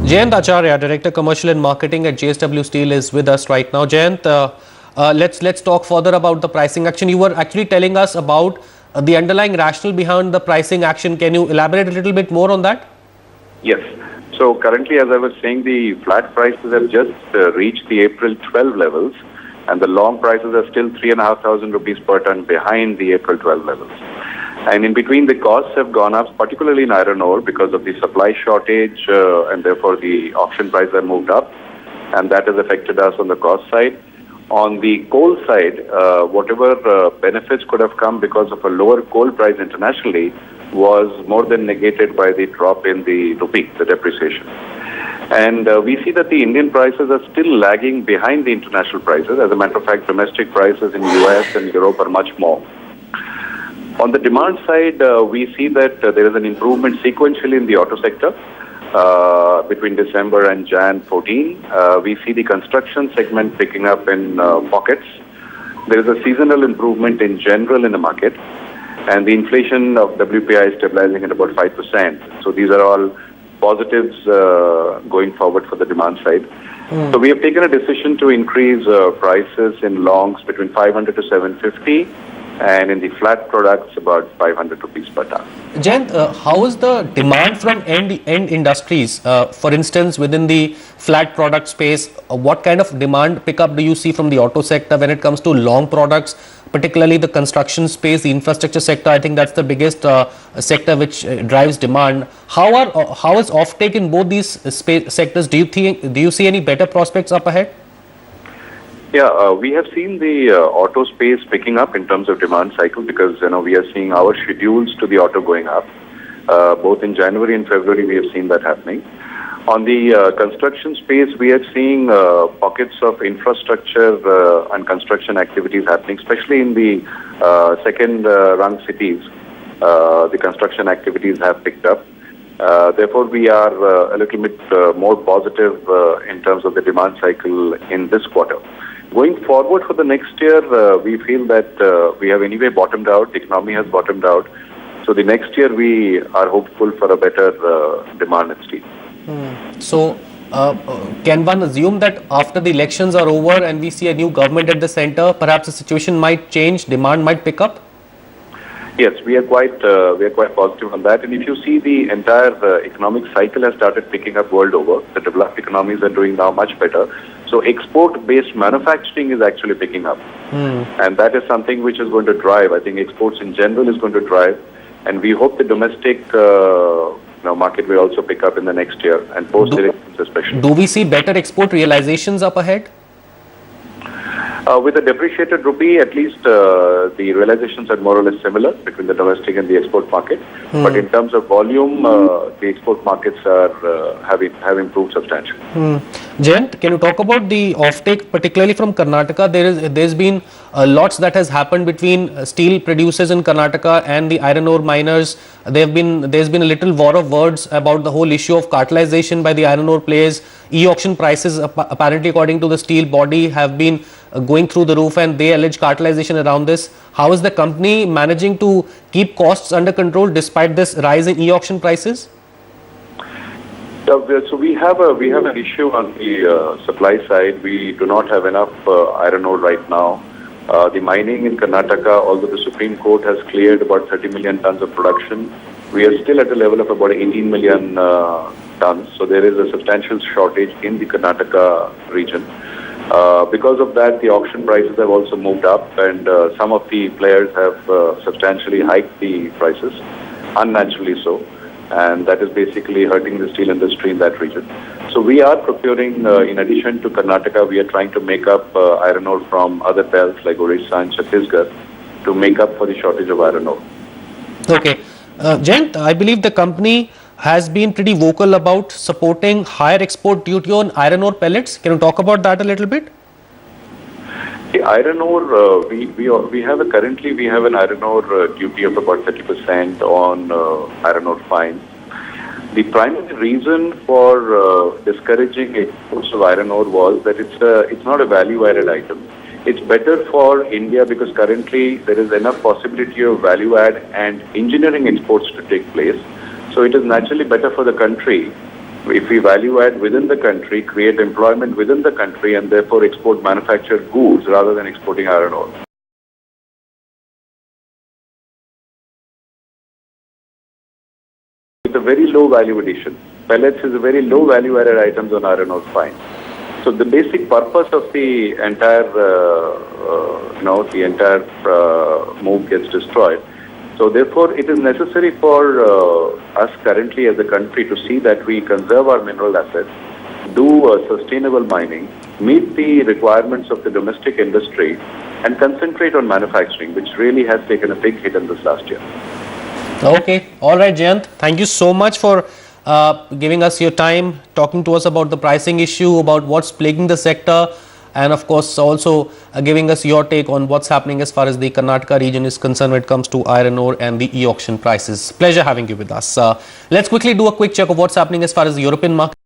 Jayant Acharya, Director Commercial and Marketing at JSW Steel is with us right now. Jayant, let's talk further about the pricing action. You were actually telling us about the underlying rationale behind the pricing action. Can you elaborate a little bit more on that? Yes. So currently, as I was saying, the flat prices have just reached the April 12 levels, and the long prices are still 3,500 rupees per ton behind the April 12 levels. And in between, the costs have gone up, particularly in iron ore, because of the supply shortage, and therefore the auction prices have moved up, and that has affected us on the cost side. On the coal side, whatever benefits could have come because of a lower coal price internationally was more than negated by the drop in the rupee, the depreciation. And we see that the Indian prices are still lagging behind the international prices. As a matter of fact, domestic prices in US and Europe are much more. On the demand side, we see that there is an improvement sequentially in the auto sector between December and Jan 14. We see the construction segment picking up in pockets. There is a seasonal improvement in general in the market, and the inflation of WPI is stabilizing at about 5%. So these are all positives going forward for the demand side. So we have taken a decision to increase prices in longs between 500 to 750. And in the flat products, about 500 rupees per ton. Jayant, how is the demand from end industries? For instance, within the flat product space, what kind of demand pickup do you see from the auto sector when it comes to long products, particularly the construction space, the infrastructure sector? I think that's the biggest sector which drives demand. How is offtake in both these sectors? Do you see any better prospects up ahead? Yeah, we have seen the auto space picking up in terms of demand cycle because we are seeing our schedules to the auto going up. Both in January and February, we have seen that happening. On the construction space, we are seeing pockets of infrastructure and construction activities happening, especially in the second-rung cities. The construction activities have picked up. Therefore, we are a little bit more positive in terms of the demand cycle in this quarter. Going forward for the next year, we feel that we have anyway bottomed out. The economy has bottomed out. So the next year, we are hopeful for a better demand in steel. So can one assume that after the elections are over and we see a new government at the center, perhaps the situation might change, demand might pick up? Yes, we are quite positive on that. And if you see, the entire economic cycle has started picking up world over. The developed economies are doing now much better. So export-based manufacturing is actually picking up. And that is something which is going to drive. I think exports in general is going to drive. And we hope the domestic market will also pick up in the next year and post-elections especially. Do we see better export realizations up ahead? With the depreciated rupee, at least the realizations are more or less similar between the domestic and the export market. But in terms of volume, the export markets have improved substantially. Jayant, can you talk about the offtake, particularly from Karnataka? There's been lots that has happened between steel producers in Karnataka and the iron ore miners. There's been a little war of words about the whole issue of cartelization by the iron ore players. E-auction prices, apparently according to the steel body, have been going through the roof, and they allege cartelization around this. How is the company managing to keep costs under control despite this rise in e-auction prices? So we have an issue on the supply side. We do not have enough iron ore right now. The mining in Karnataka, although the Supreme Court has cleared about 30 million tons of production, we are still at a level of about 18 million tons. So there is a substantial shortage in the Karnataka region. Because of that, the auction prices have also moved up, and some of the players have substantially hiked the prices, unnaturally so. And that is basically hurting the steel industry in that region. So we are procuring, in addition to Karnataka, we are trying to make up iron ore from other belts like Odisha and Chhattisgarh to make up for the shortage of iron ore. Okay. Jayant, I believe the company has been pretty vocal about supporting higher export duty on iron ore pellets. Can you talk about that a little bit? The iron ore, currently we have an iron ore duty of about 30% on iron ore fines. The primary reason for discouraging exports of iron ore was that it's not a value-added item. It's better for India because currently there is enough possibility of value-add and engineering exports to take place. So it is naturally better for the country if we value add within the country, create employment within the country, and therefore export manufactured goods rather than exporting iron ore. With a very low value addition. Pellets is a very low value added items on iron ore fine. So the basic purpose of the entire, move gets destroyed. So therefore, it is necessary for us currently as a country to see that we conserve our mineral assets, do sustainable mining, meet the requirements of the domestic industry, and concentrate on manufacturing, which really has taken a big hit in this last year. Okay, all right, Jayant. Thank you so much for giving us your time, talking to us about the pricing issue, about what's plaguing the sector, and of course also giving us your take on what's happening as far as the Karnataka region is concerned when it comes to iron ore and the e-auction prices. Pleasure having you with us. Let's quickly do a quick check of what's happening as far as the European market.